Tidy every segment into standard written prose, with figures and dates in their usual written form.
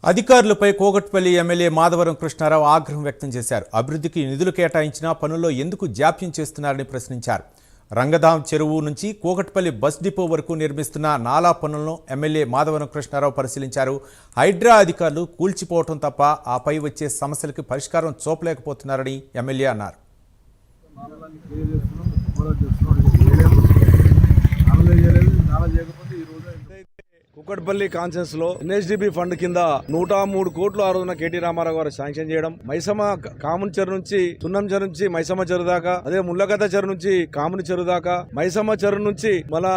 అధికారులపై కోగట్పల్లి ఎమ్మెల్యే మాధవరం కృష్ణారావు ఆగ్రహం వ్యక్తం చేశారు. అభివృద్ధికి నిధులు కేటాయించినా పనుల్లో ఎందుకు జాప్యం చేస్తున్నారని ప్రశ్నించారు. రంగధాం చెరువు నుంచి కోగట్పల్లి బస్ డిపో వరకు నిర్మిస్తున్న నాలా పనులను ఎమ్మెల్యే మాధవరం కృష్ణారావు పరిశీలించారు. హైడ్రా అధికారులు కూల్చిపోవటం తప్ప ఆపై వచ్చే సమస్యలకు పరిష్కారం చూపలేకపోతున్నారని ఎమ్మెల్యే అన్నారు. కుక్కట్పల్లి కాన్సెన్స్ లో ఎన్ఎస్డిబి ఫండ్ కింద 103 కోట్లు ఆ రోజున కేటీ రామారావు గారు శాంక్షన్ చేయడం, మైసమ్మ కాముని చెరువు నుంచి సున్నం చెరువు నుంచి మైసమ్మ చెరువు దాకా, అదే ముళ్ళగద్ద చెరువు నుంచి కాముని చెరువు దాకా, మైసమ్మ చెరువు నుంచి మళ్ళా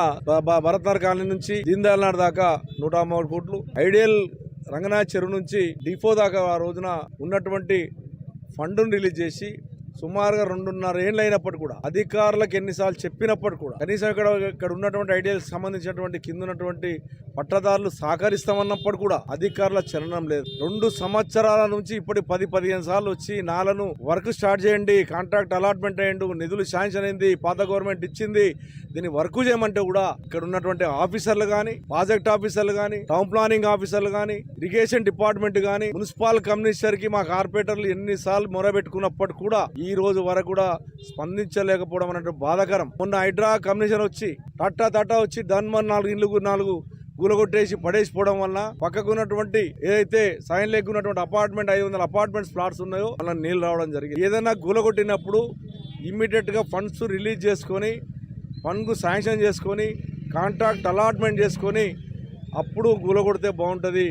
భరత్నగర్ కాలనీ నుంచి దీన్ దయాళ్ నాడు దాకా 103 కోట్లు, ఐడియల్ రంగనాథ్ చెరువు నుంచి డిపో దాకా ఆ రోజున ఉన్నటువంటి ఫండ్ను రిలీజ్ చేసి సుమారుగా 2.5 ఏళ్ళు అయినప్పటికీ కూడా అధికారులకు ఎన్నిసార్లు చెప్పినప్పటికీ కూడా కనీసం ఇక్కడ ఉన్నటువంటి ఐడియాలకు సంబంధించినటువంటి కింద ఉన్నటువంటి పట్టదారులు సహకరిస్తామన్నప్పుడు కూడా అధికారుల చలనం లేదు. 2 సంవత్సరాల నుంచి ఇప్పటి 10-15 సార్లు వచ్చి నాలను వర్క్ స్టార్ట్ చేయండి, కాంట్రాక్ట్ అలాట్మెంట్ అయ్యండు, నిధులు శాంక్షన్ అయింది, పాత గవర్నమెంట్ ఇచ్చింది, దీన్ని వర్క్ చేయమంటే కూడా ఇక్కడ ఉన్నటువంటి ఆఫీసర్లు కానీ, ప్రాజెక్ట్ ఆఫీసర్లు కానీ, టౌన్ ప్లానింగ్ ఆఫీసర్లు కానీ, ఇరిగేషన్ డిపార్ట్మెంట్ కానీ, మున్సిపల్ కమిషనర్ కి మా కార్పొరేటర్లు ఎన్నిసార్లు మొరబెట్టుకున్నప్పటికీ కూడా ఈ రోజు వరకు కూడా స్పందించలేకపోవడం అనేది బాధాకరం. మొన్న హైడ్రా కమిషనర్ వచ్చి తట్టా వచ్చి ధన్మన్ 4 గూలగొట్టేసి పడేసిపోవడం వల్ల పక్కకు ఉన్నటువంటి ఏదైతే సైన్ లేక్ ఉన్నటువంటి అపార్ట్మెంట్ 500 అపార్ట్మెంట్స్ ప్లాట్స్ ఉన్నాయో అలా నీళ్లు రావడం జరిగింది. ఏదైనా గూలగొట్టినప్పుడు ఇమ్మీడియట్ గా ఫండ్స్ రిలీజ్ చేసుకొని, ఫండ్ శాంక్షన్ చేసుకొని, కాంట్రాక్ట్ అలాట్మెంట్ చేసుకొని అప్పుడు గూలగొడితే బాగుంటుంది.